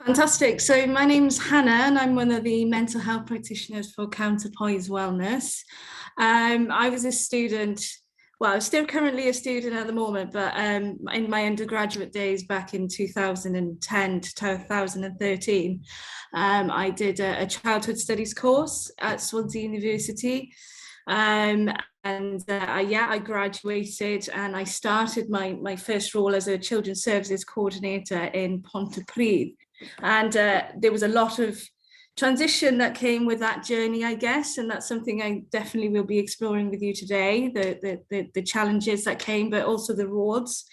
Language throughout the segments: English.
Fantastic. So my name's Hannah and I'm one of the mental health practitioners for Counterpoise Wellness. I was a student, well, I'm still currently a student at the moment, but in my undergraduate days back in 2010 to 2013, I did a childhood studies course at Swansea University. Um, I graduated and I started my first role as a children's services coordinator in Pontypridd. And there was a lot of transition that came with that journey, I guess, and that's something I definitely will be exploring with you today, the challenges that came, but also the rewards.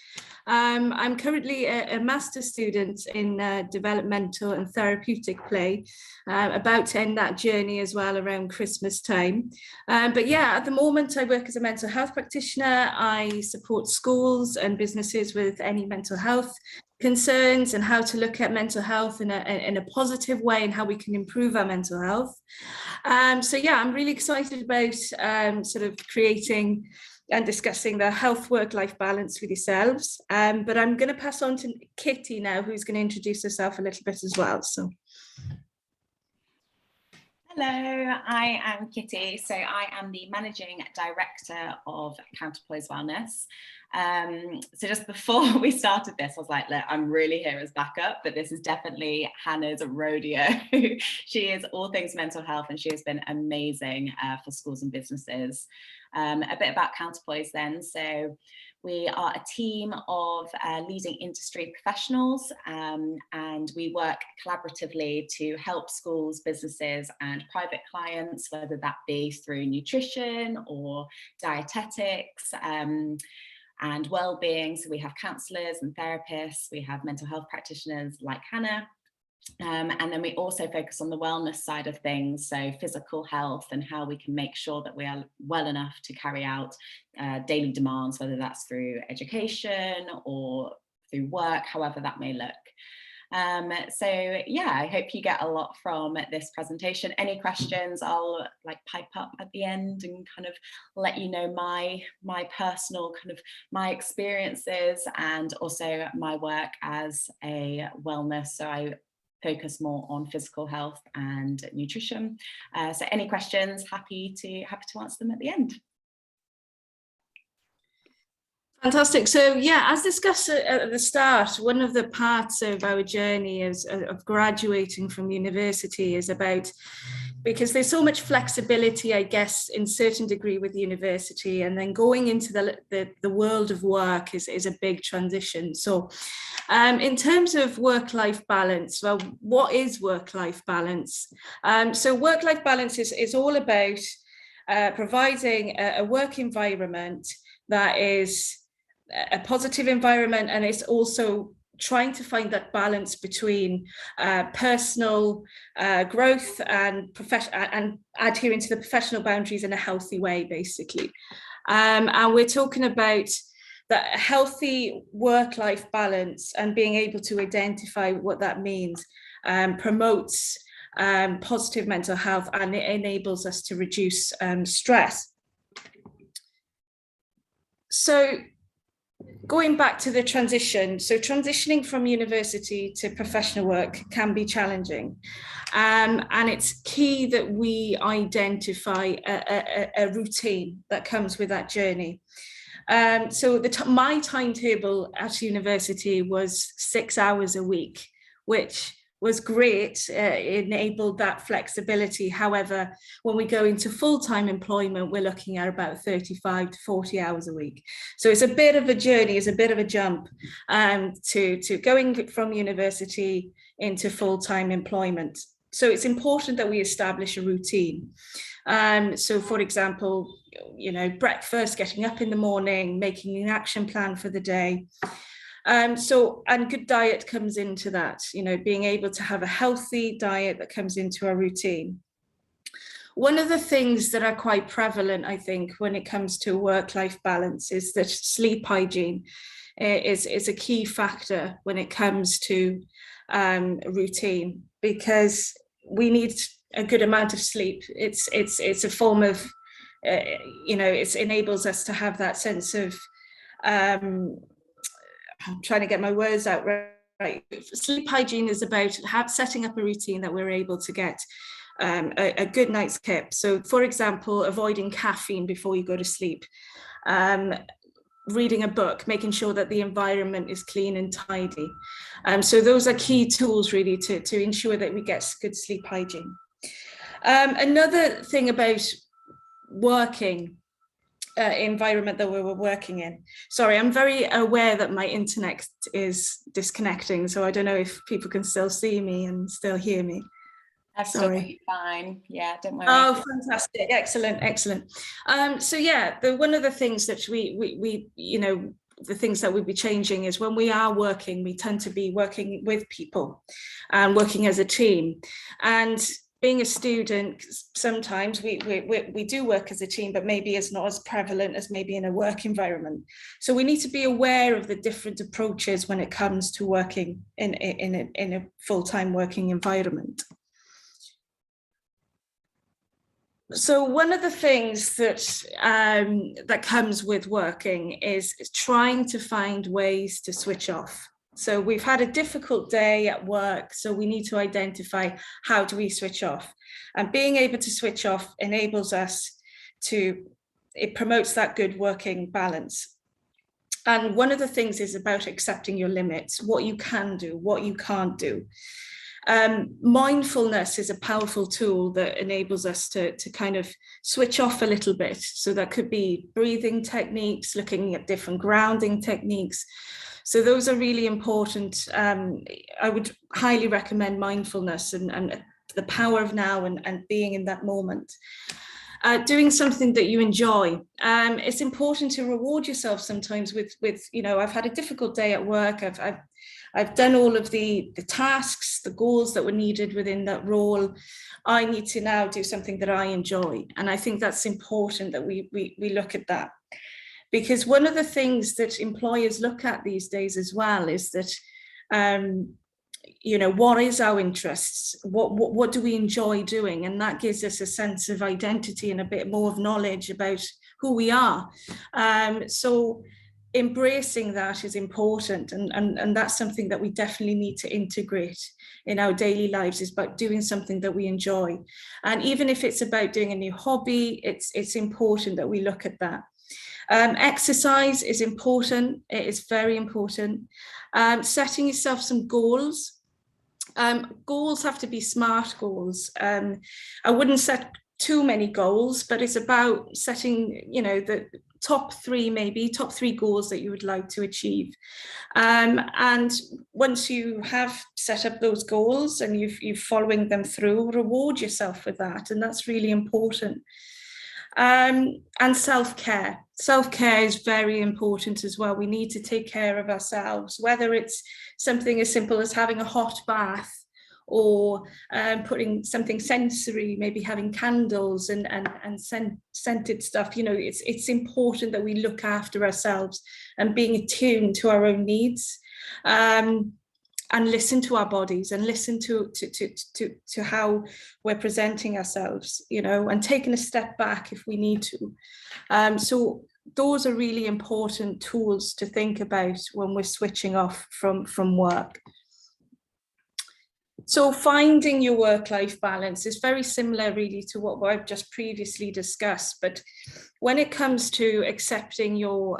I'm currently a master's student in developmental and therapeutic play, about to end that journey as well around Christmas time. But yeah, at the moment I work as a mental health practitioner. I support schools and businesses with any mental health concerns and how to look at mental health in a positive way and how we can improve our mental health. So yeah, I'm really excited about sort of creating and discussing the health work-life balance with yourselves. But I'm going to pass on to Kitty now, who's going to introduce herself a little bit as well. So. Hello, I am Kitty. So I am the Managing Director of Counterpoise Wellness. So just before we started this, I was like, look, I'm really here as backup, but this is definitely Hannah's rodeo. She is all things mental health and she has been amazing for schools and businesses. A bit about Counterpoise then. So we are a team of leading industry professionals and we work collaboratively to help schools, businesses and private clients, whether that be through nutrition or dietetics and well-being. So we have counsellors and therapists, we have mental health practitioners like Hannah. And then we also focus on the wellness side of things, so physical health and how we can make sure that we are well enough to carry out daily demands, whether that's through education or through work, however that may look. So yeah, I hope you get a lot from this presentation. Any questions, I'll pipe up at the end and kind of let you know my personal my experiences and also my work as a wellness. So I focus more on physical health and nutrition. So any questions, happy to answer them at the end. Fantastic. So yeah, as discussed at the start, one of the parts of our journey of graduating from university is about, because there's so much flexibility, I guess, in certain degree with university, and then going into the world of work is a big transition. So in terms of work-life balance, well, what is work-life balance? So work-life balance is all about providing a work environment that is a positive environment, and it's also trying to find that balance between personal growth and adhering to the professional boundaries in a healthy way, basically. And we're talking about that healthy work-life balance and being able to identify what that means promotes positive mental health, and it enables us to reduce stress. So going back to the transition, so transitioning from university to professional work can be challenging. And it's key that we identify a routine that comes with that journey. So my timetable at university was 6 hours a week, which was great. It enabled that flexibility. However, when we go into full-time employment, we're looking at about 35 to 40 hours a week. So it's a bit of a journey, it's a bit of a jump to going from university into full-time employment. So it's important that we establish a routine. So for example, breakfast, getting up in the morning, making an action plan for the day. And good diet comes into that, being able to have a healthy diet that comes into our routine. One of the things that are quite prevalent, I think, when it comes to work-life balance is that sleep hygiene is a key factor when it comes to routine, because we need a good amount of sleep. It's a form of, it enables us to have that sense of, I'm trying to get my words out right. Sleep hygiene is about setting up a routine that we're able to get a good night's sleep. So, for example, avoiding caffeine before you go to sleep, reading a book, making sure that the environment is clean and tidy. So those are key tools really to ensure that we get good sleep hygiene. Another thing about working environment that we were working in. Sorry, I'm very aware that my internet is disconnecting, so I don't know if people can still see me and still hear me. Absolutely fine. Yeah, don't worry. Oh, fantastic! Excellent, excellent. So yeah, one of the things that we you know, the things that we'll be changing is when we are working, we tend to be working with people and working as a team. And being a student, sometimes we do work as a team, but maybe it's not as prevalent as maybe in a work environment. So we need to be aware of the different approaches when it comes to working in a full-time working environment. So one of the things that that comes with working is trying to find ways to switch off. So we've had a difficult day at work, so we need to identify how do we switch off. And being able to switch off enables us it promotes that good working balance. And one of the things is about accepting your limits, what you can do, what you can't do. Mindfulness is a powerful tool that enables us to kind of switch off a little bit. So that could be breathing techniques, looking at different grounding techniques. So those are really important. I would highly recommend mindfulness and the power of now and being in that moment. Doing something that you enjoy. It's important to reward yourself sometimes with you know, I've had a difficult day at work. I've done all of the tasks, the goals that were needed within that role. I need to now do something that I enjoy. And I think that's important that we look at that. Because one of the things that employers look at these days as well is that, you know, what is our interests? What do we enjoy doing? And that gives us a sense of identity and a bit more of knowledge about who we are. So embracing that is important. And that's something that we definitely need to integrate in our daily lives, is about doing something that we enjoy. And even if it's about doing a new hobby, it's important that we look at that. Exercise is important. It is very important. Setting yourself some goals. Goals have to be SMART goals. I wouldn't set too many goals, but it's about setting, you know, the top three goals that you would like to achieve. And once you have set up those goals and you're following them through, reward yourself with that. And that's really important. And self-care. Self-care is very important as well. We need to take care of ourselves, whether it's something as simple as having a hot bath or putting something sensory, maybe having candles and scented stuff. You know, it's important that we look after ourselves and being attuned to our own needs. And listen to our bodies and listen to how we're presenting ourselves, you know, and taking a step back if we need to. So those are really important tools to think about when we're switching off from work. So finding your work-life balance is very similar really to what I've just previously discussed, but when it comes to accepting your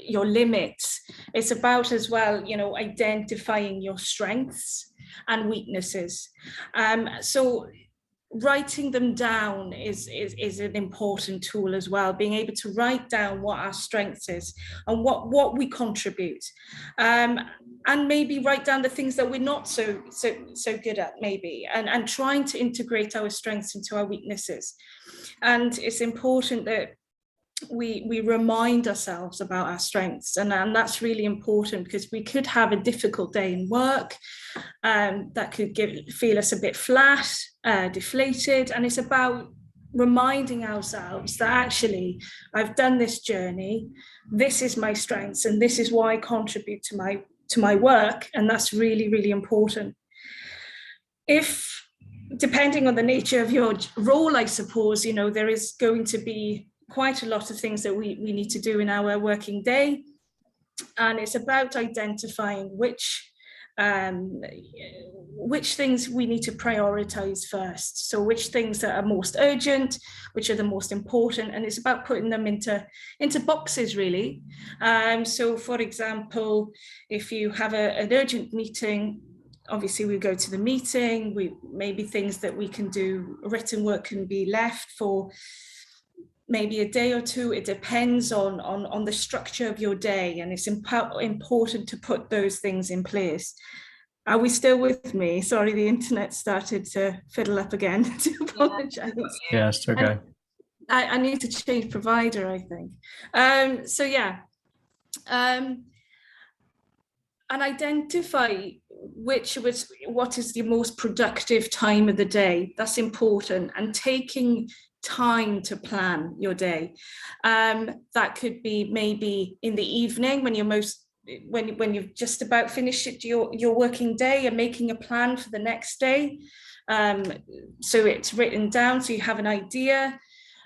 limits, it's about as well, you know, identifying your strengths and weaknesses. So writing them down is an important tool as well, being able to write down what our strengths is and what we contribute. And maybe write down the things that we're not so good at, maybe, and trying to integrate our strengths into our weaknesses. And it's important that we remind ourselves about our strengths, and that's really important, because we could have a difficult day in work that could feel us a bit flat, deflated, and it's about reminding ourselves that actually I've done this journey, this is my strengths, and this is why I contribute to my work, and that's really, really important. If, depending on the nature of your role, I suppose, you know, there is going to be quite a lot of things that we need to do in our working day. And it's about identifying which things we need to prioritize first. So which things that are most urgent, which are the most important, and it's about putting them into boxes, really. So for example, if you have an urgent meeting, obviously we go to the meeting. Maybe things that we can do, written work can be left for maybe a day or two. It depends on the structure of your day, and it's important to put those things in place. Are we still with me? Sorry, the internet started to fiddle up again. To apologize. Yeah, it's okay. I need to change provider, I think. So yeah, and identify what is the most productive time of the day. That's important, and taking time to plan your day. That could be maybe in the evening when you've just about finished your working day, and making a plan for the next day. So it's written down so you have an idea.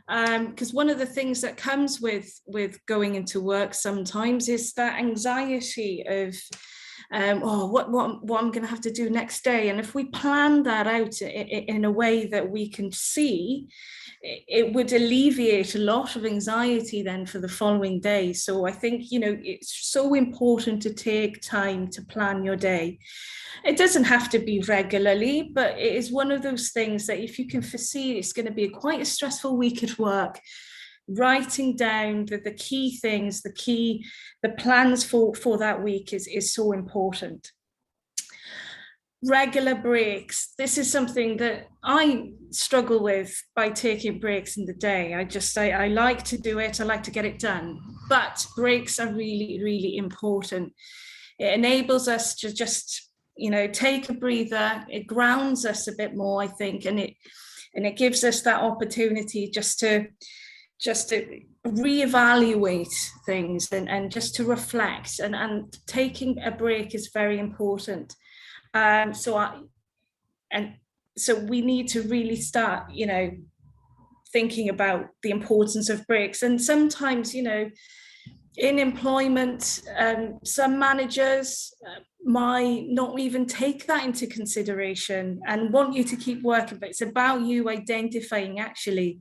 Because one of the things that comes with going into work sometimes is that anxiety of what I'm going to have to do next day. And if we plan that out in a way that we can see, it would alleviate a lot of anxiety then for the following day. So I think, it's so important to take time to plan your day. It doesn't have to be regularly, but it is one of those things that if you can foresee it's going to be quite a stressful week at work, writing down the key things, the plans for that week is so important. Regular breaks. This is something that I struggle with by taking breaks in the day. I like to do it. I like to get it done, but breaks are really, really important. It enables us to just, take a breather. It grounds us a bit more, I think, and it gives us that opportunity just to reevaluate things and just to reflect, and taking a break is very important. So we need to really start, thinking about the importance of breaks. And sometimes, in employment, some managers might not even take that into consideration and want you to keep working, but it's about you identifying, actually,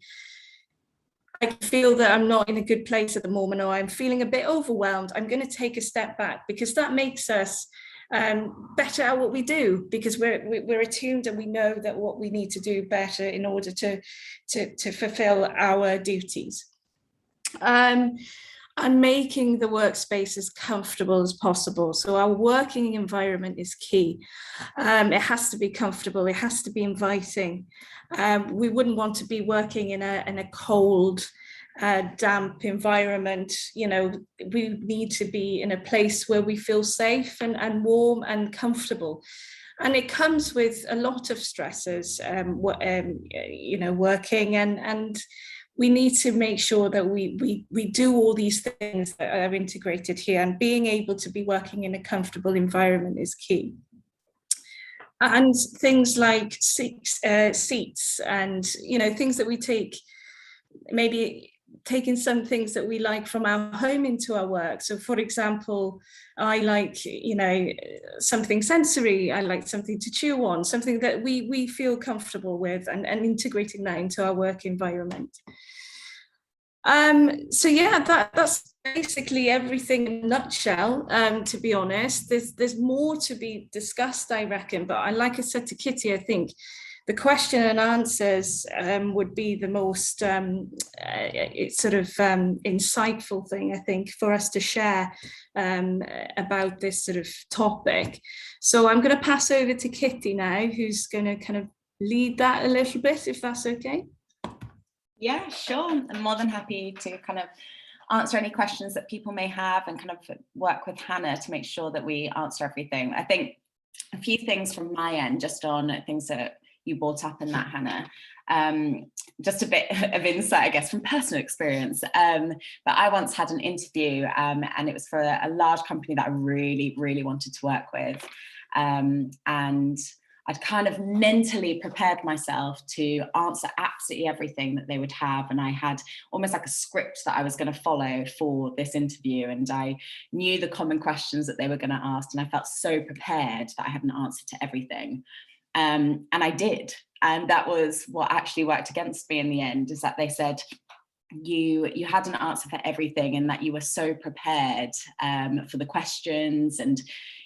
I feel that I'm not in a good place at the moment, or I'm feeling a bit overwhelmed. I'm going to take a step back, because that makes us better at what we do, because we're attuned and we know that what we need to do better in order to fulfill our duties. And making the workspace as comfortable as possible. So our working environment is key. It has to be comfortable. It has to be inviting. We wouldn't want to be working in a cold, damp environment. We need to be in a place where we feel safe and warm and comfortable. And it comes with a lot of stresses, working, and we need to make sure that we do all these things that are integrated here, and being able to be working in a comfortable environment is key. And things like seats and, things that we take, maybe taking some things that we like from our home into our work. So for example, I like, something sensory. I like something to chew on, something that we feel comfortable with, and integrating that into our work environment. So yeah, that's basically everything in a nutshell. To be honest, there's more to be discussed, I reckon, but like I said to Kitty, I think the question and answers would be the most insightful thing, I think, for us to share about this sort of topic. So I'm going to pass over to Kitty now, who's going to kind of lead that a little bit, if that's okay. Yeah, sure. I'm more than happy to kind of answer any questions that people may have, and kind of work with Hannah to make sure that we answer everything. I think a few things from my end, just on things that you brought up in that, Hannah. Just a bit of insight, I guess, from personal experience. But I once had an interview, and it was for a large company that I really, really wanted to work with. And I'd kind of mentally prepared myself to answer absolutely everything that they would have. And I had almost like a script that I was going to follow for this interview. And I knew the common questions that they were going to ask. And I felt so prepared that I had an answer to everything. And I did. And that was what actually worked against me in the end, is that they said, you had an answer for everything, and that you were so prepared for the questions, and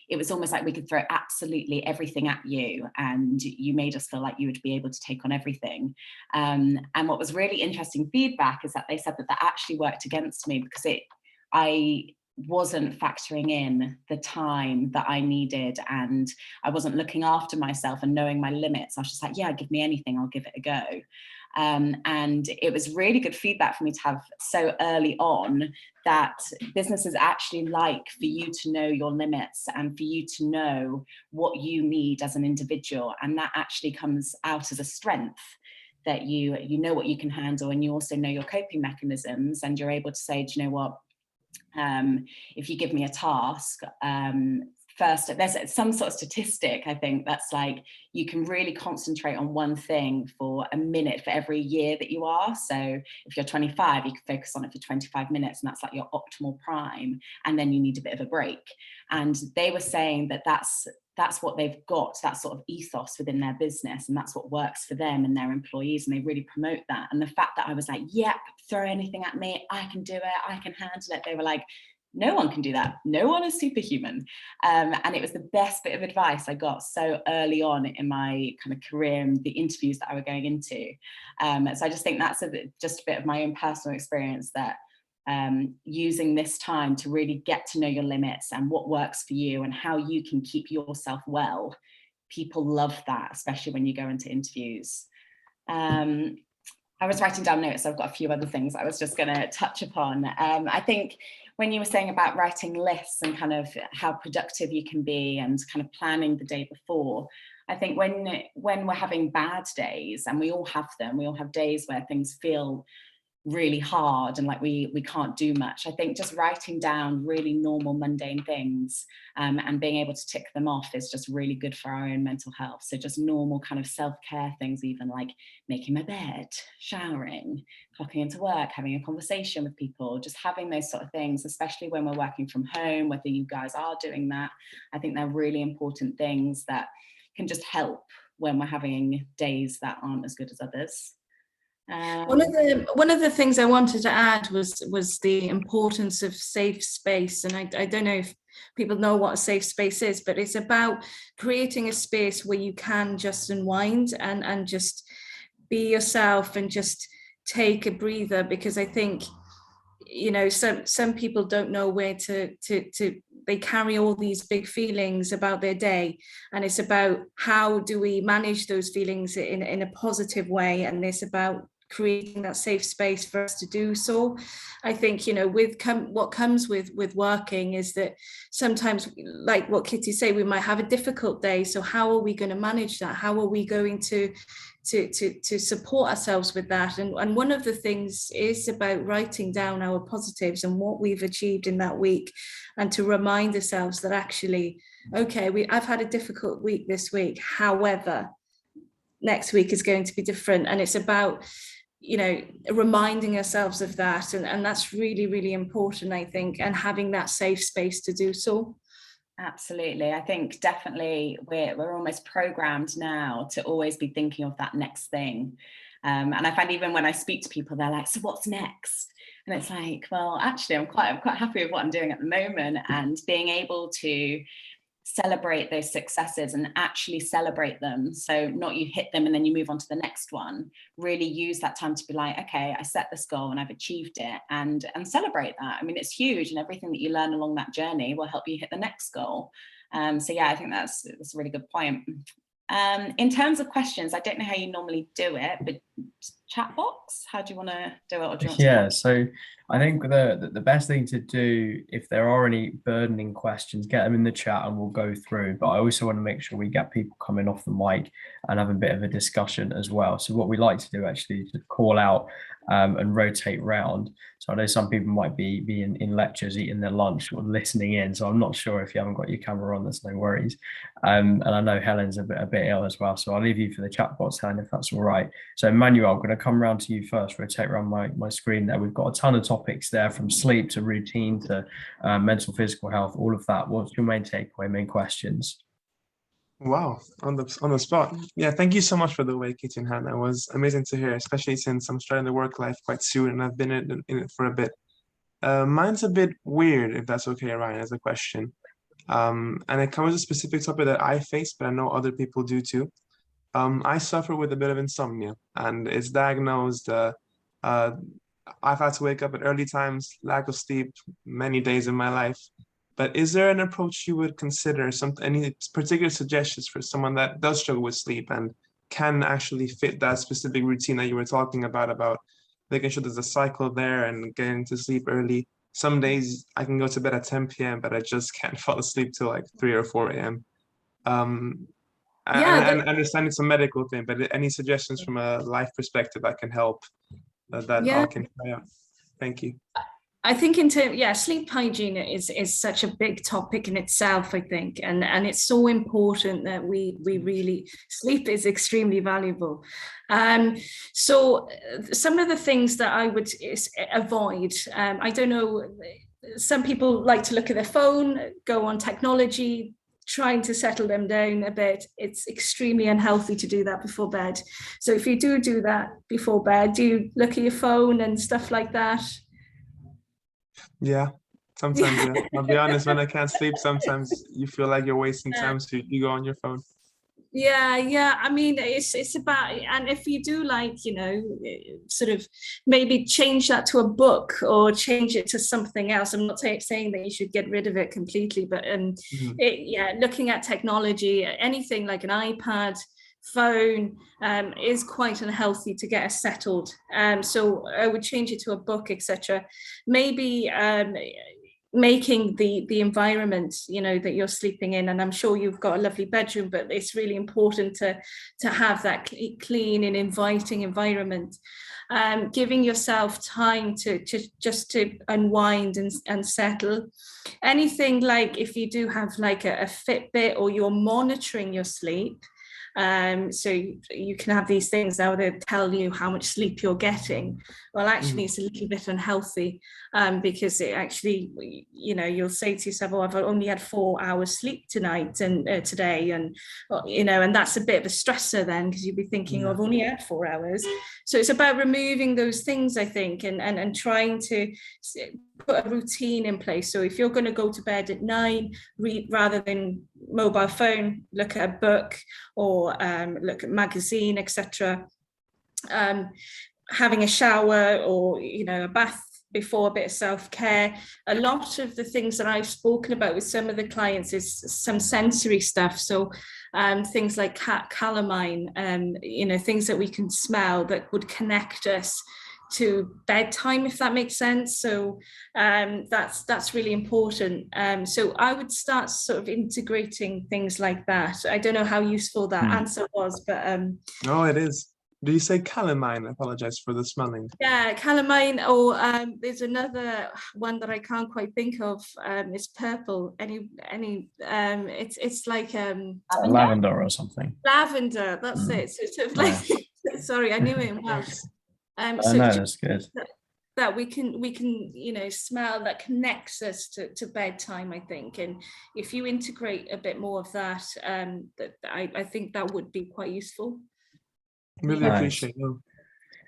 it was almost like we could throw absolutely everything at you, and you made us feel like you would be able to take on everything. And what was really interesting feedback is that they said that actually worked against me, because I wasn't factoring in the time that I needed, and I wasn't looking after myself and knowing my limits. I was just like, yeah, give me anything, I'll give it a go. And it was really good feedback for me to have so early on, that businesses actually like for you to know your limits and for you to know what you need as an individual. And that actually comes out as a strength, that you know what you can handle, and you also know your coping mechanisms, and you're able to say, do you know what, if you give me a task, first, there's some sort of statistic, I think, that's like, you can really concentrate on one thing for a minute for every year that you are. So if you're 25, you can focus on it for 25 minutes, and that's like your optimal prime. And then you need a bit of a break. And they were saying that that's what they've got, that sort of ethos within their business, and that's what works for them and their employees, and they really promote that. And the fact that I was like, yep, throw anything at me, I can do it, I can handle it, they were like, no one can do that, no one is superhuman. And it was the best bit of advice I got so early on in my kind of career and the interviews that I were going into. So I just think that's just a bit of my own personal experience, that using this time to really get to know your limits and what works for you and how you can keep yourself well. People love that, especially when you go into interviews. I was writing down notes, so I've got a few other things I was just going to touch upon. I think when you were saying about writing lists and kind of how productive you can be and kind of planning the day before, I think when we're having bad days, and we all have them, we all have days where things feel really hard and like we can't do much. I think just writing down really normal mundane things and being able to tick them off is just really good for our own mental health. So just normal kind of self-care things, even like making my bed, showering, clocking into work, having a conversation with people, just having those sort of things, especially when we're working from home, whether you guys are doing that. I think they're really important things that can just help when we're having days that aren't as good as others. One of the things I wanted to add was the importance of safe space, and I don't know if people know what a safe space is, but it's about creating a space where you can just unwind and just be yourself and just take a breather, because I think, you know, some people don't know where to they carry all these big feelings about their day, and it's about how do we manage those feelings in a positive way, and it's about creating that safe space for us to do so. I think, you know, what comes with working is that sometimes, like what Kitty said, we might have a difficult day. So how are we going to manage that? How are we going to support ourselves with that? And one of the things is about writing down our positives and what we've achieved in that week, and to remind ourselves that actually, okay, I've had a difficult week this week. However, next week is going to be different. And it's about, you know, reminding ourselves of that, and that's really, really important, I think, and having that safe space to do so. Absolutely. I think definitely we're almost programmed now to always be thinking of that next thing. And I find even when I speak to people, they're like, so what's next? And it's like, well, actually, I'm quite happy with what I'm doing at the moment, and being able to celebrate those successes and actually celebrate them. So not you hit them and then you move on to the next one. Really use that time to be like, okay, I set this goal and I've achieved it, and celebrate that. I mean, it's huge, and everything that you learn along that journey will help you hit the next goal. So yeah, I think that's a really good point. In terms of questions, I don't know how you normally do it, but chat box, how do you want to do it? Or do you want to so I think the best thing to do, if there are any burdening questions, get them in the chat and we'll go through. But I also want to make sure we get people coming off the mic and have a bit of a discussion as well. So what we like to do actually is to call out and rotate round. So I know some people might be in lectures, eating their lunch or listening in. So I'm not sure if you haven't got your camera on, there's no worries. And I know Helen's a bit ill as well. So I'll leave you for the chat box, Helen, if that's all right. So Emmanuel, I'm going to come around to you first, rotate around my screen there. We've got a ton of topics there, from sleep to routine to mental, physical health, all of that. What's your main takeaway, main questions? Wow, on the spot. Yeah, thank you so much for the way, Kitty and Hannah. It was amazing to hear, especially since I'm starting the work life quite soon and I've been in it for a bit. Mine's a bit weird, if that's okay, Ryan, as a question. And it covers a specific topic that I face, but I know other people do too. I suffer with a bit of insomnia, and it's diagnosed. I've had to wake up at early times, lack of sleep, many days in my life. But is there an approach you would consider, any particular suggestions for someone that does struggle with sleep and can actually fit that specific routine that you were talking about making sure there's a cycle there and getting to sleep early? Some days I can go to bed at 10 p.m., but I just can't fall asleep till like 3 or 4 a.m. I understand it's a medical thing, but any suggestions from a life perspective that can help, that all can try out? Thank you. I think sleep hygiene is such a big topic in itself, I think, and it's so important that we really, sleep is extremely valuable. So some of the things that I would avoid, I don't know, some people like to look at their phone, go on technology, trying to settle them down a bit. It's extremely unhealthy to do that before bed. So if you do that before bed, do you look at your phone and stuff like that? Yeah, sometimes, yeah. I'll be honest, when I can't sleep, sometimes you feel like you're wasting time, so you go on your phone. Yeah. I mean, it's about, and if you do like, sort of maybe change that to a book or change it to something else. I'm not saying that you should get rid of it completely, but looking at technology, anything like an iPad, phone is quite unhealthy to get us settled. So I would change it to a book, etc. Maybe making the environment, that you're sleeping in, and I'm sure you've got a lovely bedroom, but it's really important to have that clean and inviting environment. Giving yourself time to unwind and settle. Anything like if you do have like a Fitbit or you're monitoring your sleep, so you can have these things now that tell you how much sleep you're getting. Well, actually, it's a little bit unhealthy, because it actually, you'll say to yourself, "Oh, I've only had 4 hours sleep tonight and today," and and that's a bit of a stressor then, because you'd be thinking, I've only had 4 hours. So it's about removing those things, I think, and trying to put a routine in place. So if you're going to go to bed at 9, read rather than mobile phone, look at a book or look at magazine, etc. Having a shower or a bath before, a bit of self-care. A lot of the things that I've spoken about with some of the clients is some sensory stuff. So things like calamine, things that we can smell that would connect us to bedtime, if that makes sense. So that's really important. So I would start sort of integrating things like that. I don't know how useful that answer was, but no, it is. Do you say calamine? I apologize for the smelling. Yeah, calamine, or there's another one that I can't quite think of. It's purple. It's like lavender or something. Lavender, that's it. So it's sort of like sorry, I knew it in Welsh. So no, that's good. That we can smell that connects us to bedtime, I think. And if you integrate a bit more of that, I think that would be quite useful. Really appreciate it.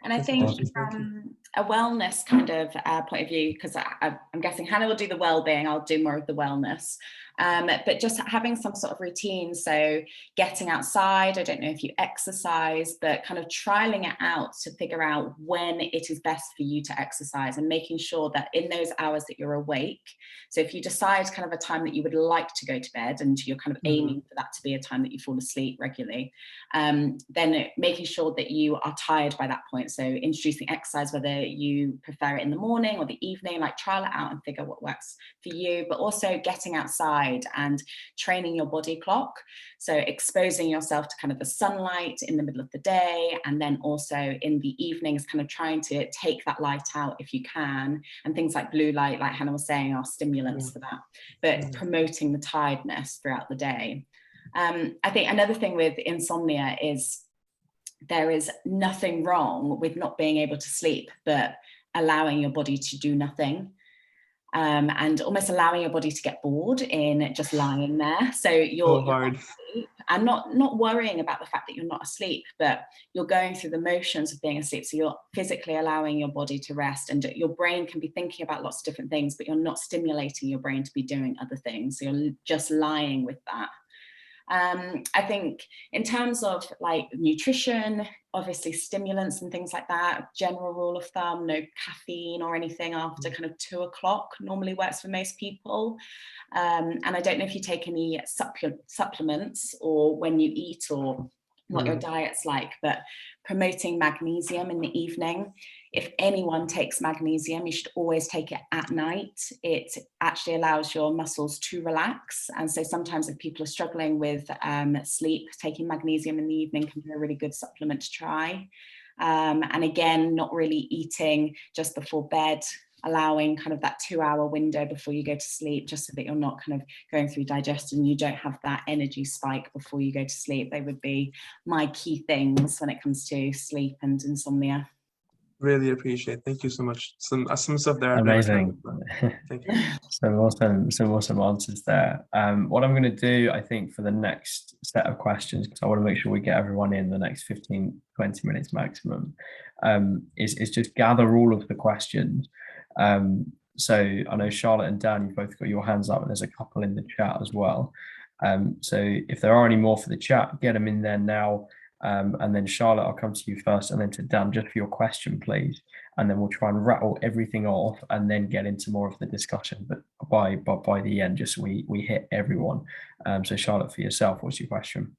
And I think from a wellness kind of point of view, because I'm guessing Hannah will do the well-being, I'll do more of the wellness. But just having some sort of routine, so getting outside, I don't know if you exercise, but kind of trialing it out to figure out when it is best for you to exercise, and making sure that in those hours that you're awake, so if you decide kind of a time that you would like to go to bed and you're kind of aiming for that to be a time that you fall asleep regularly, then making sure that you are tired by that point. So introducing exercise, whether you prefer it in the morning or the evening, like trial it out and figure what works for you, but also getting outside and training your body clock. So exposing yourself to kind of the sunlight in the middle of the day, and then also in the evenings, kind of trying to take that light out if you can. And things like blue light, like Hannah was saying, are stimulants for that, but promoting the tiredness throughout the day. I think another thing with insomnia is there is nothing wrong with not being able to sleep, but allowing your body to do nothing. And almost allowing your body to get bored in just lying there. So you're not asleep, and not worrying about the fact that you're not asleep, but you're going through the motions of being asleep. So you're physically allowing your body to rest, and your brain can be thinking about lots of different things, but you're not stimulating your brain to be doing other things. So you're just lying with that. I think in terms of like nutrition, obviously stimulants and things like that, general rule of thumb, no caffeine or anything after kind of 2 o'clock normally works for most people. And I don't know if you take any supplements or when you eat or what your diet's like, but promoting magnesium in the evening. If anyone takes magnesium, you should always take it at night. It actually allows your muscles to relax. And so sometimes if people are struggling with sleep, taking magnesium in the evening can be a really good supplement to try. And again, not really eating just before bed, allowing kind of that 2-hour window before you go to sleep, just so that you're not kind of going through digestion, you don't have that energy spike before you go to sleep. They would be my key things when it comes to sleep and insomnia. Really appreciate. Thank you so much. Some stuff there. Amazing. Thank you. Some awesome answers there. What I'm going to do, I think, for the next set of questions, because I want to make sure we get everyone in the next 15-20 minutes maximum, is just gather all of the questions. So I know Charlotte and Dan, you've both got your hands up, and there's a couple in the chat as well. So if there are any more for the chat, get them in there now. And then Charlotte, I'll come to you first, and then to Dan, just for your question, please. And then we'll try and rattle everything off and then get into more of the discussion. But by the end, just so we hit everyone. So Charlotte, for yourself, what's your question?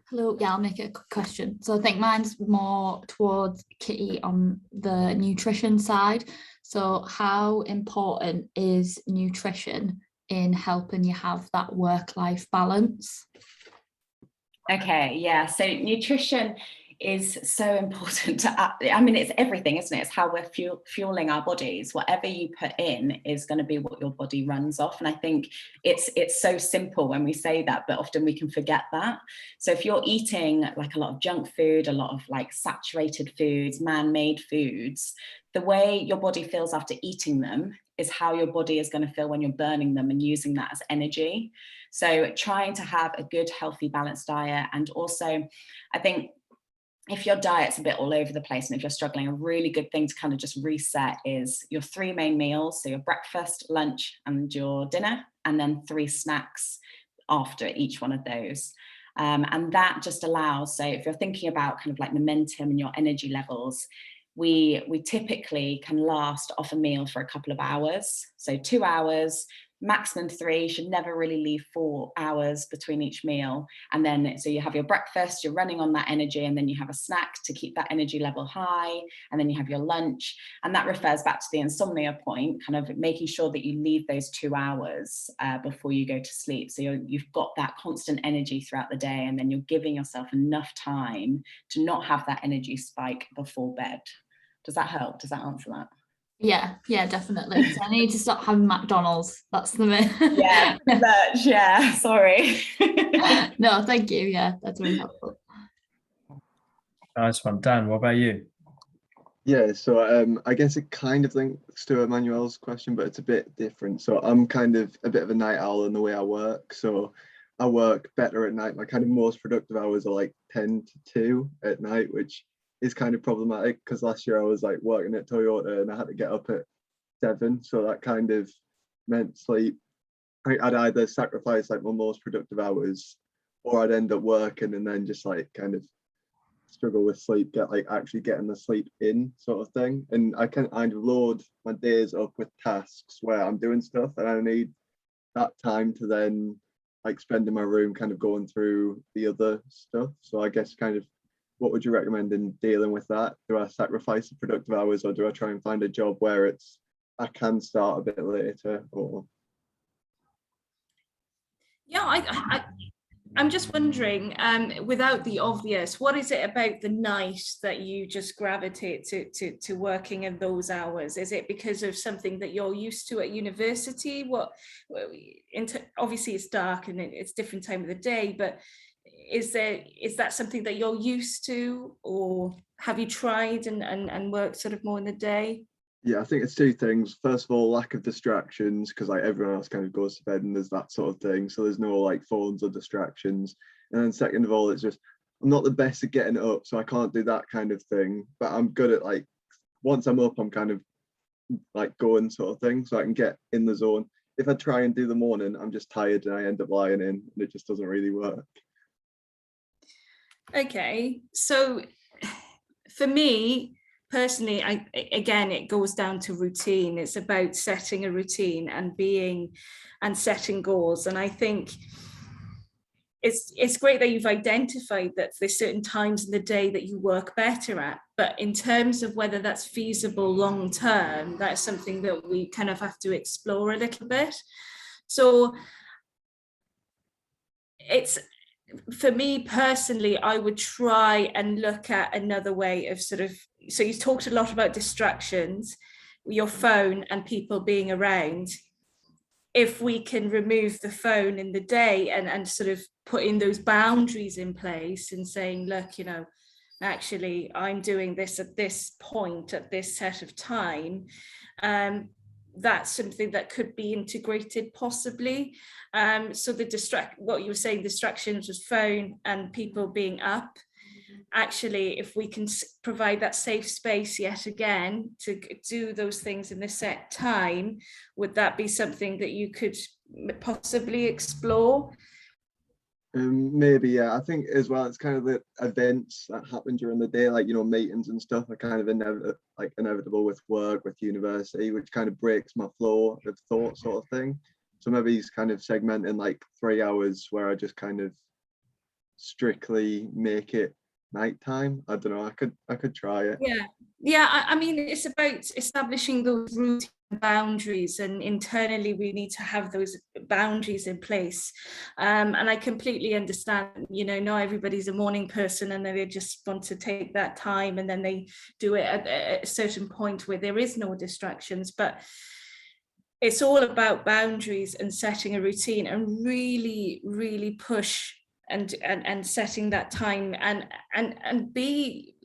Hello, yeah, I'll make it a quick question. So I think mine's more towards Kitty on the nutrition side. So how important is nutrition in helping you have that work-life balance? Okay, yeah, so nutrition is so important to, I mean, it's everything, isn't it? It's how we're fueling our bodies. Whatever you put in is going to be what your body runs off. And I think it's so simple when we say that, but often we can forget that. So if you're eating like a lot of junk food, a lot of like saturated foods, man-made foods, the way your body feels after eating them is how your body is going to feel when you're burning them and using that as energy. So trying to have a good, healthy, balanced diet. And also, I think if your diet's a bit all over the place and if you're struggling, a really good thing to kind of just reset is your 3 main meals. So your breakfast, lunch, and your dinner, and then 3 snacks after each one of those. And that just allows, so if you're thinking about kind of like momentum and your energy levels, we typically can last off a meal for a couple of hours. So 2 hours, maximum 3, should never really leave 4 hours between each meal. And then, so you have your breakfast, you're running on that energy, and then you have a snack to keep that energy level high. And then you have your lunch. And that refers back to the insomnia point, kind of making sure that you leave those 2 hours before you go to sleep. So you've got that constant energy throughout the day, and then you're giving yourself enough time to not have that energy spike before bed. Does that help? Does that answer that? Yeah, definitely. So I need to stop having McDonald's. That's the main. Yeah, much, yeah, sorry. No, thank you. Yeah, that's really helpful. Nice one. Dan, what about you? Yeah, so I guess it kind of links to Emmanuel's question, but it's a bit different. So I'm kind of a bit of a night owl in the way I work. So I work better at night. My kind of most productive hours are like 10 to 2 at night, which is kind of problematic because last year I was like working at Toyota and I had to get up at 7. So that kind of meant sleep. I'd either sacrifice like my most productive hours, or I'd end up working and then just like kind of struggle with sleep, actually getting the sleep in sort of thing. And I can kind of load my days up with tasks where I'm doing stuff and I need that time to then like spend in my room kind of going through the other stuff. So I guess kind of what would you recommend in dealing with that? Do I sacrifice the productive hours, or do I try and find a job where I can start a bit later? Or yeah, I'm just wondering, without the obvious, what is it about the night that you just gravitate to working in those hours? Is it because of something that you're used to at university? Obviously it's dark and it's different time of the day, but is that something that you're used to, or have you tried and worked sort of more in the day? yeah, I think it's two things. First of all, lack of distractions, because like everyone else kind of goes to bed and there's that sort of thing, so there's no like phones or distractions. And then second of all, it's just I'm not the best at getting up, so I can't do that kind of thing, but I'm good at like once I'm up, I'm kind of like going sort of thing, so I can get in the zone. If I try and do the morning, I'm just tired and I end up lying in, and it just doesn't really work. Okay, so for me personally, again, it goes down to routine. It's about setting a routine and setting goals. And I think it's great that you've identified that there's certain times in the day that you work better at, but in terms of whether that's feasible long term, that's something that we kind of have to explore a little bit. So for me personally, I would try and look at another way of sort of, so you talked a lot about distractions, your phone and people being around. If we can remove the phone in the day and sort of putting those boundaries in place and saying, look, actually I'm doing this at this point, at this set of time, that's something that could be integrated possibly. So what you were saying, distractions with phone and people being up, actually, if we can provide that safe space yet again to do those things in a set time, would that be something that you could possibly explore? Maybe, yeah. I think as well, it's kind of the events that happen during the day, like meetings and stuff are kind of inevitable with work, with university, which kind of breaks my flow of thought sort of thing. So maybe he's kind of segmenting like 3 hours where I just kind of strictly make it nighttime. I don't know, I could try it. Yeah, I mean, it's about establishing those routine boundaries, and internally we need to have those boundaries in place. And I completely understand, not everybody's a morning person and they just want to take that time and then they do it at a certain point where there is no distractions. But it's all about boundaries and setting a routine and really, really push and setting that time and be,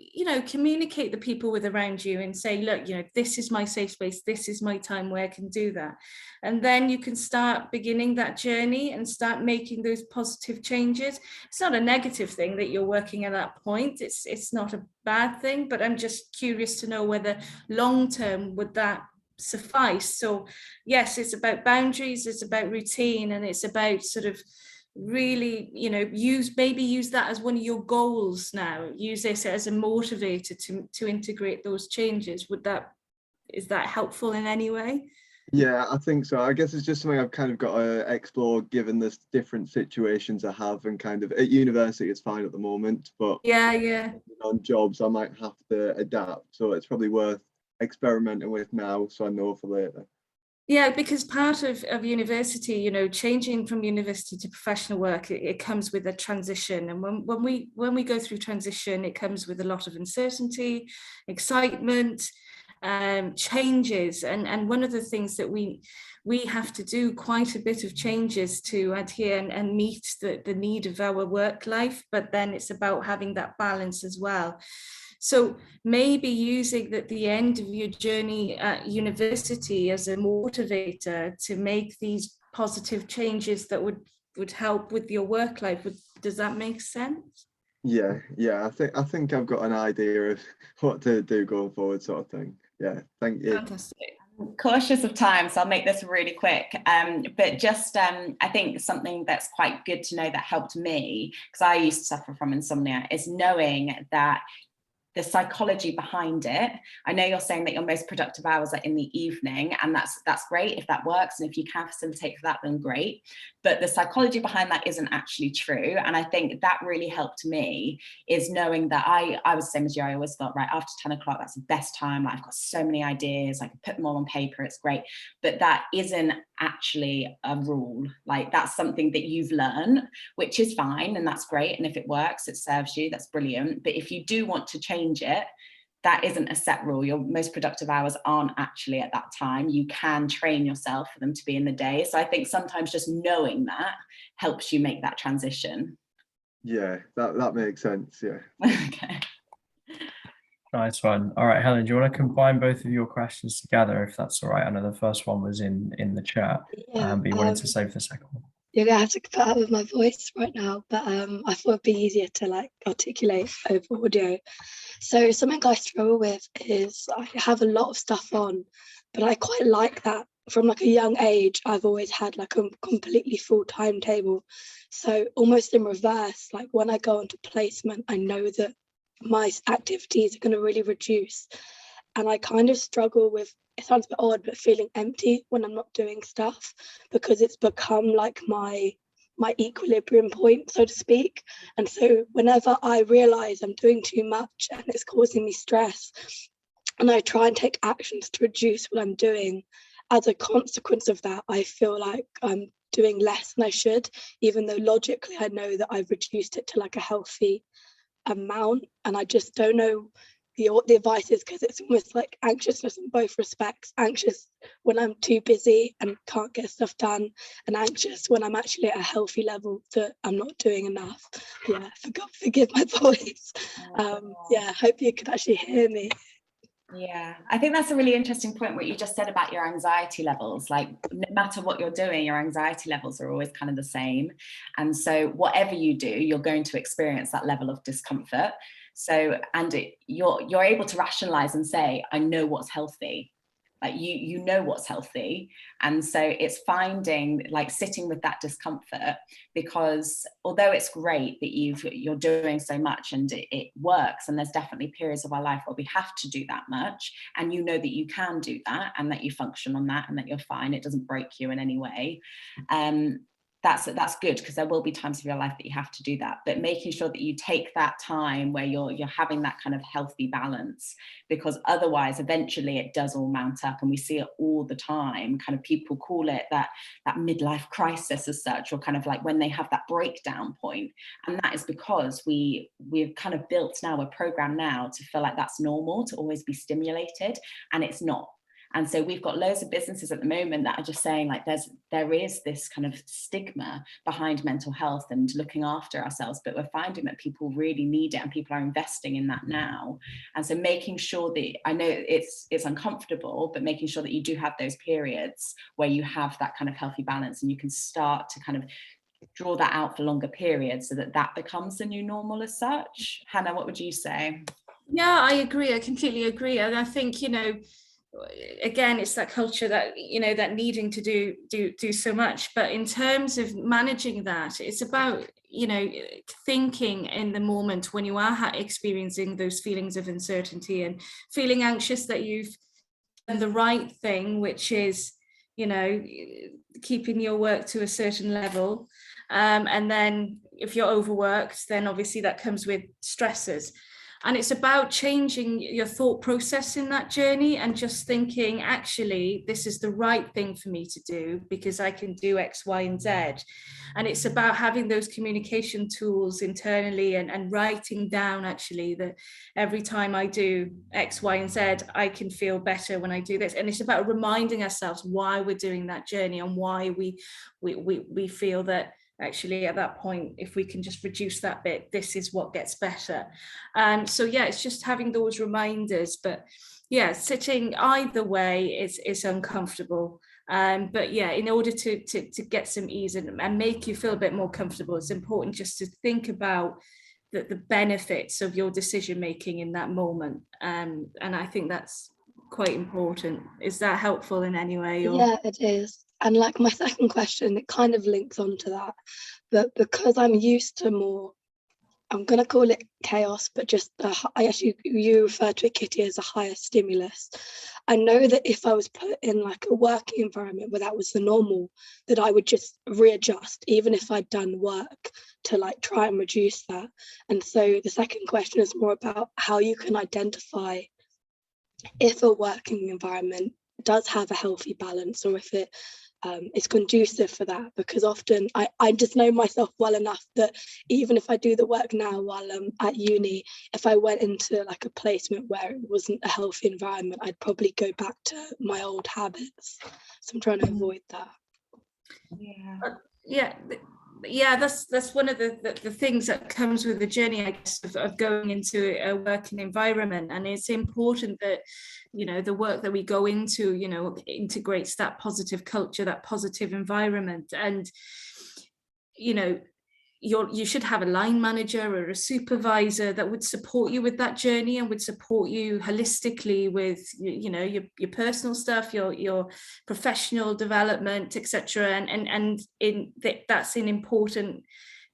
communicate the people with around you and say, look, this is my safe space, this is my time where I can do that. And then you can start beginning that journey and start making those positive changes. It's not a negative thing that you're working at that point. It's not a bad thing, but I'm just curious to know whether long term would that suffice. So yes, it's about boundaries, it's about routine, and it's about sort of really, use that as one of your goals now. Use this as a motivator to integrate those changes. Is that helpful in any way? Yeah, I think so. I guess it's just something I've kind of got to explore given the different situations I have, and kind of at university it's fine at the moment, but yeah on jobs I might have to adapt, so it's probably worth experimenting with now so I know for later. Yeah, because part of university, changing from university to professional work, it comes with a transition. And when we go through transition, it comes with a lot of uncertainty, excitement, changes. And one of the things that we have to do quite a bit of changes to adhere and meet the need of our work life, but then it's about having that balance as well. So maybe using the end of your journey at university as a motivator to make these positive changes that would help with your work life. Does that make sense? Yeah, I think I've got an idea of what to do going forward, sort of thing. Yeah, thank you. Fantastic. I'm cautious of time, so I'll make this really quick. But just I think something that's quite good to know that helped me, because I used to suffer from insomnia, is knowing that the psychology behind it. I know you're saying that your most productive hours are in the evening, and that's great if that works, and if you can facilitate for that, then great. But the psychology behind that isn't actually true. And I think that really helped me, is knowing that I was the same as you. I always thought, right, after 10 o'clock, that's the best time. Like, I've got so many ideas, I can put them all on paper, it's great. But that isn't actually a rule. Like, that's something that you've learned, which is fine, and that's great. And if it works, it serves you, that's brilliant. But if you do want to change it, that isn't a set rule. Your most productive hours aren't actually at that time. You can train yourself for them to be in the day. So I think sometimes just knowing that helps you make that transition. Yeah, that makes sense. Yeah. Okay. Nice one. All right, Helen, do you want to combine both of your questions together, if that's all right? I know the first one was in the chat, but you wanted to save the second one. You're gonna have to put up with my voice right now, but I thought it'd be easier to like articulate over audio. So something I struggle with is I have a lot of stuff on, but I quite like that. From like a young age, I've always had like a completely full timetable. So almost in reverse, like when I go into placement, I know that my activities are going to really reduce. And I kind of struggle with, it sounds a bit odd, but feeling empty when I'm not doing stuff, because it's become like my equilibrium point, so to speak. And so whenever I realize I'm doing too much and it's causing me stress, and I try and take actions to reduce what I'm doing, as a consequence of that, I feel like I'm doing less than I should, even though logically I know that I've reduced it to like a healthy amount. And I just don't know what the advice is, because it's almost like anxiousness in both respects. Anxious when I'm too busy and can't get stuff done, and anxious when I'm actually at a healthy level that I'm not doing enough. Yeah, forgive my voice. Yeah, hope you could actually hear me. Yeah, I think that's a really interesting point, what you just said about your anxiety levels. Like, no matter what you're doing, your anxiety levels are always kind of the same. And so whatever you do, you're going to experience that level of discomfort. So, and you're able to rationalize and say, I know what's healthy. Like, you know what's healthy. And so it's finding, like, sitting with that discomfort, because although it's great that you're doing so much and it works, and there's definitely periods of our life where we have to do that much, and you know that you can do that and that you function on that and that you're fine, it doesn't break you in any way. That's good, because there will be times of your life that you have to do that, but making sure that you take that time where you're having that kind of healthy balance, because otherwise eventually it does all mount up, and we see it all the time. Kind of people call it that midlife crisis as such, or kind of like when they have that breakdown point. And that is because we've kind of built now, we're programmed now to feel like that's normal, to always be stimulated, and it's not. And so we've got loads of businesses at the moment that are just saying, like, there is this kind of stigma behind mental health and looking after ourselves, but we're finding that people really need it, and people are investing in that now. And so making sure that, I know it's uncomfortable, but making sure that you do have those periods where you have that kind of healthy balance, and you can start to kind of draw that out for longer periods, so that becomes the new normal as such. Hannah, what would you say? Yeah, I agree. I completely agree. And I think, again, it's that culture that, that needing to do so much. But in terms of managing that, it's about, thinking in the moment when you are experiencing those feelings of uncertainty and feeling anxious that you've done the right thing, which is, keeping your work to a certain level. And then if you're overworked, then obviously that comes with stresses. And it's about changing your thought process in that journey, and just thinking, actually, this is the right thing for me to do because I can do X, Y, and Z. And it's about having those communication tools internally and writing down, actually, that every time I do X, Y, and Z, I can feel better when I do this. And it's about reminding ourselves why we're doing that journey, and why we feel that actually at that point, if we can just reduce that bit, this is what gets better. So yeah, it's just having those reminders. But yeah, sitting either way is uncomfortable. But yeah, in order to get some ease and make you feel a bit more comfortable, it's important just to think about the benefits of your decision making in that moment. And I think that's quite important. Is that helpful in any way? Or? Yeah, it is. And like my second question, it kind of links onto that, but because I'm used to more, I'm going to call it chaos, but just I actually, you refer to it, Kitty, as a higher stimulus. I know that if I was put in like a working environment where that was the normal, that I would just readjust, even if I'd done work to like try and reduce that. And so the second question is more about how you can identify if a working environment does have a healthy balance, or if it is conducive for that, because often I just know myself well enough that even if I do the work now while I'm at uni, if I went into like a placement where it wasn't a healthy environment, I'd probably go back to my old habits. So I'm trying to avoid that. Yeah, that's one of the things that comes with the journey, I guess, of going into a working environment. And it's important that, you know, the work that we go into, you know, integrates that positive culture, that positive environment. And, you know, you should have a line manager or a supervisor that would support you with that journey and would support you holistically with, you know, your personal stuff, your professional development, etc. And that's an important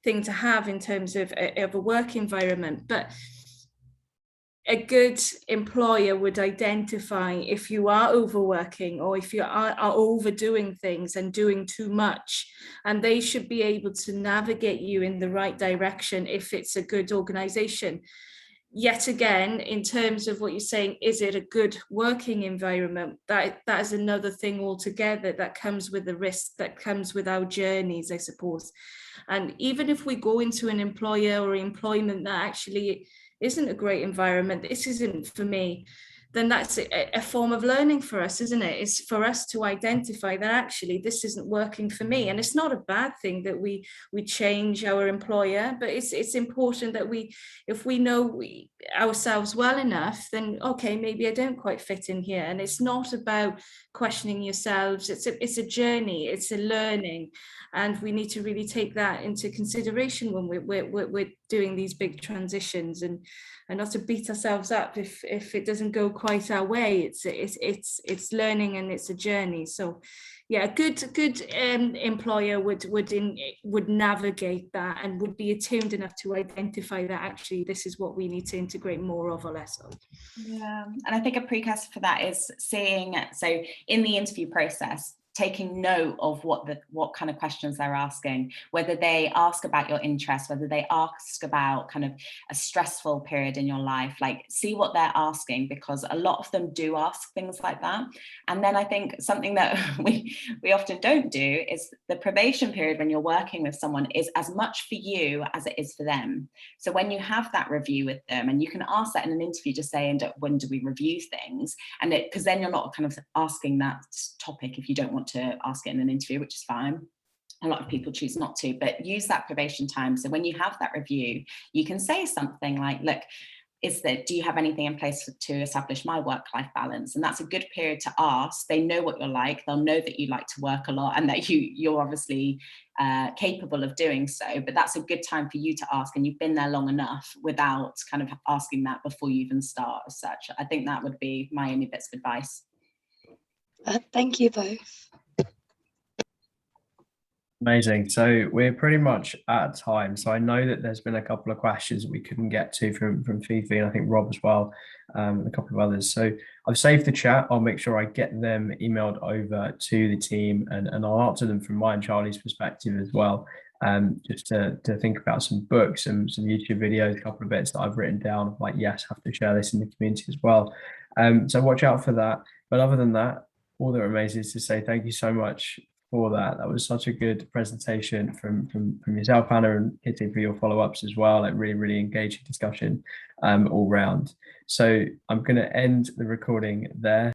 thing to have in terms of a work environment. But a good employer would identify if you are overworking or if you are overdoing things and doing too much, and they should be able to navigate you in the right direction if it's a good organization. Yet again, in terms of what you're saying, is it a good working environment? That is another thing altogether that comes with the risk, that comes with our journeys, I suppose. And even if we go into an employer or employment that actually isn't a great environment, this isn't for me, then that's a form of learning for us, isn't it? It's for us to identify that actually this isn't working for me. And it's not a bad thing that we change our employer, but it's important that if we know ourselves well enough, then okay, maybe I don't quite fit in here. And it's not about questioning yourselves. It's a journey, it's a learning. And we need to really take that into consideration when we're doing these big transitions, and not to beat ourselves up if it doesn't go quite our way. It's learning and it's a journey. So yeah, a good employer would navigate that and would be attuned enough to identify that actually this is what we need to integrate more of or less of. Yeah, and I think a precursor for that is seeing, so in the interview process, taking note of what kind of questions they're asking, whether they ask about your interests, whether they ask about kind of a stressful period in your life, like see what they're asking, because a lot of them do ask things like that. And then I think something that we often don't do is the probation period when you're working with someone is as much for you as it is for them. So when you have that review with them, and you can ask that in an interview, just say, and when do we review things? And because then you're not kind of asking that topic if you don't want to ask it in an interview, which is fine. A lot of people choose not to, but use that probation time. So when you have that review, you can say something like, look, do you have anything in place to establish my work-life balance? And that's a good period to ask. They know what you're like. They'll know that you like to work a lot and that you're obviously capable of doing so. But that's a good time for you to ask, and you've been there long enough without kind of asking that before you even start as such. I think that would be my only bits of advice. Thank you both. Amazing. So we're pretty much at time. So I know that there's been a couple of questions we couldn't get to from Fifi, and I think Rob as well, and a couple of others. So I've saved the chat. I'll make sure I get them emailed over to the team, and I'll answer them from my and Charlie's perspective as well. Just to think about some books and some YouTube videos, a couple of bits that I've written down, like, yes, have to share this in the community as well. So watch out for that. But other than that, all that remains is to say thank you so much for that. That was such a good presentation from yourself, Hannah, and Kitty, for your follow-ups as well. Like really engaging discussion all round. So I'm going to end the recording there.